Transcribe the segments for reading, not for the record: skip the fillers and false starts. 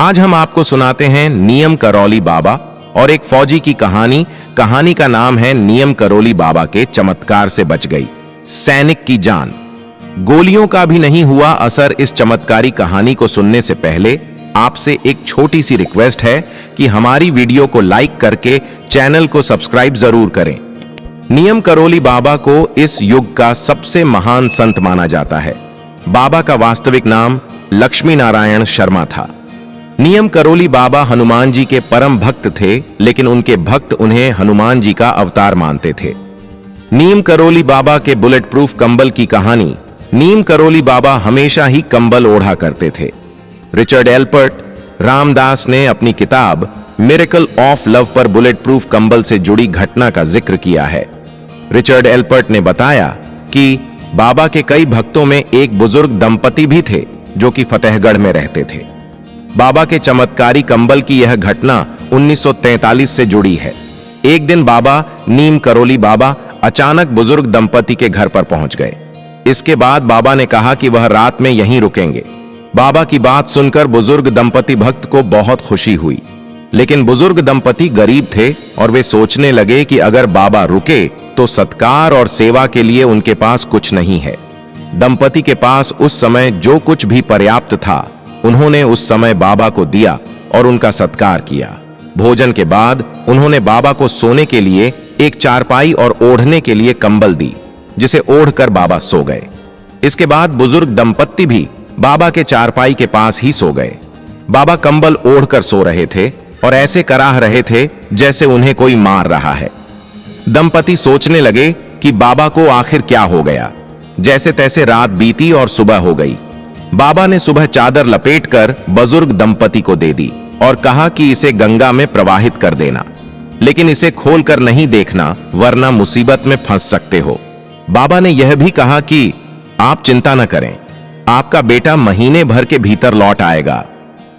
आज हम आपको सुनाते हैं नियम करौली बाबा और एक फौजी की कहानी। कहानी का नाम है नियम करौली बाबा के चमत्कार से बच गई सैनिक की जान। गोलियों का भी नहीं हुआ असर। इस चमत्कारी कहानी को सुनने से पहले आपसे एक छोटी सी रिक्वेस्ट है कि हमारी वीडियो को लाइक करके चैनल को सब्सक्राइब जरूर करें। नियम करौली बाबा को इस युग का सबसे महान संत माना जाता है। बाबा का वास्तविक नाम लक्ष्मी नारायण शर्मा था। नियम करौली बाबा हनुमान जी के परम भक्त थे, लेकिन उनके भक्त उन्हें हनुमान जी का अवतार मानते थे। नीम करौली बाबा के बुलेट प्रूफ कंबल की कहानी। नीम करौली बाबा हमेशा ही कंबल ओढ़ा करते थे। रिचर्ड एल्पर्ट रामदास ने अपनी किताब मिरेकल ऑफ लव पर बुलेट प्रूफ कंबल से जुड़ी घटना का जिक्र किया है। रिचर्ड एल्पर्ट ने बताया कि बाबा के कई भक्तों में एक बुजुर्ग दंपति भी थे जो कि फतेहगढ़ में रहते थे। बाबा के चमत्कारी कंबल की यह घटना 1943 से जुड़ी है। एक दिन बाबा नीम करौली बाबा अचानक बुजुर्ग दंपति के घर पर पहुंच गए। इसके बाद बाबा ने कहा कि वह रात में यहीं रुकेंगे। बाबा की बात सुनकर बुजुर्ग दंपति भक्त को बहुत खुशी हुई, लेकिन बुजुर्ग दंपति गरीब थे और वे सोचने लगे कि अगर बाबा रुके तो सत्कार और सेवा के लिए उनके पास कुछ नहीं है। दंपति के पास उस समय जो कुछ भी पर्याप्त था उन्होंने उस समय बाबा को दिया और उनका सत्कार किया। भोजन के बाद उन्होंने बाबा को सोने के लिए एक चारपाई और ओढ़ने के लिए कंबल दी, जिसे ओढ़कर बाबा सो गए। इसके बाद बुजुर्ग दंपति भी बाबा के चारपाई के पास ही सो गए। बाबा कंबल ओढ़कर सो रहे थे और ऐसे कराह रहे थे जैसे उन्हें कोई मार रहा है। दंपति सोचने लगे कि बाबा को आखिर क्या हो गया। जैसे तैसे रात बीती और सुबह हो गई। बाबा ने सुबह चादर लपेटकर बुजुर्ग दंपति को दे दी और कहा कि इसे गंगा में प्रवाहित कर देना, लेकिन इसे खोलकर नहीं देखना वरना मुसीबत में फंस सकते हो। बाबा ने यह भी कहा कि आप चिंता न करें, आपका बेटा महीने भर के भीतर लौट आएगा।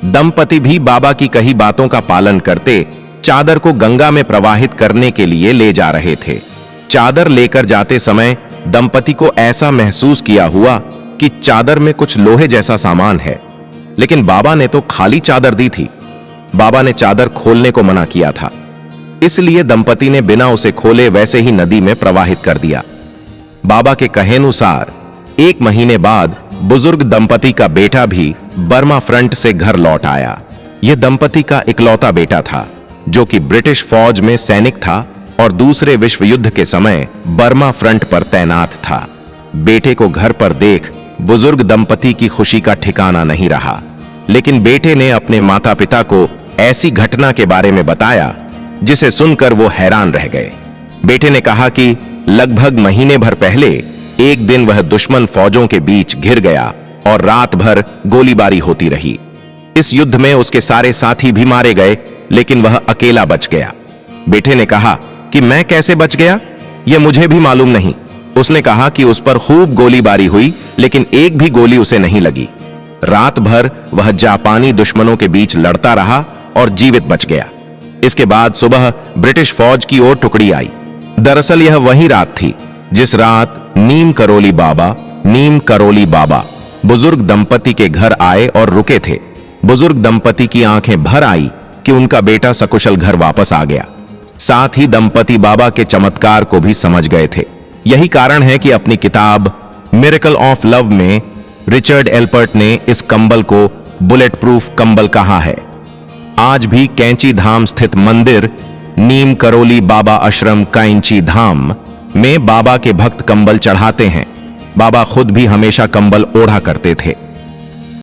दंपति भी बाबा की कही बातों का पालन करते चादर को गंगा में प्रवाहित करने के लिए ले जा रहे थे। चादर लेकर जाते समय दंपति को ऐसा महसूस किया हुआ कि चादर में कुछ लोहे जैसा सामान है, लेकिन बाबा ने तो खाली चादर दी थी। बाबा ने चादर खोलने को मना किया था, इसलिए दंपति ने बिना उसे खोले वैसे ही नदी में प्रवाहित कर दिया। बाबा के कहेनुसार 1 महीने बाद बुजुर्ग दंपति का बेटा भी बर्मा फ्रंट से घर लौट आया। यह दंपति का इकलौता बेटा था जो कि ब्रिटिश फौज में सैनिक था और दूसरे विश्व युद्ध के समय बर्मा फ्रंट पर तैनात था। बेटे को घर पर देख बुजुर्ग दंपति की खुशी का ठिकाना नहीं रहा, लेकिन बेटे ने अपने माता पिता को ऐसी घटना के बारे में बताया जिसे सुनकर वो हैरान रह गए। बेटे ने कहा कि लगभग महीने भर पहले एक दिन वह दुश्मन फौजों के बीच घिर गया और रात भर गोलीबारी होती रही। इस युद्ध में उसके सारे साथी भी मारे गए, लेकिन वह अकेला बच गया। बेटे ने कहा कि मैं कैसे बच गया, यह मुझे भी मालूम नहीं। उसने कहा कि उस पर खूब गोलीबारी हुई, लेकिन एक भी गोली उसे नहीं लगी। रात भर वह जापानी दुश्मनों के बीच लड़ता रहा और जीवित बच गया। इसके बाद सुबह ब्रिटिश फौज की ओर टुकड़ी आई। दरअसल यह वही रात थी जिस रात नीम करौली बाबा बुजुर्ग दंपति के घर आए और रुके थे। बुजुर्ग दंपति की आंखें भर आई कि उनका बेटा सकुशल घर वापस आ गया। साथ ही दंपति बाबा के चमत्कार को भी समझ गए थे। यही कारण है कि अपनी किताब मिरेकल ऑफ लव में रिचर्ड एल्पर्ट ने इस कंबल को बुलेट प्रूफ कंबल कहा है। आज भी कैंची धाम स्थित मंदिर नीम करौली बाबा आश्रम कैंची धाम में बाबा के भक्त कंबल चढ़ाते हैं। बाबा खुद भी हमेशा कंबल ओढ़ा करते थे।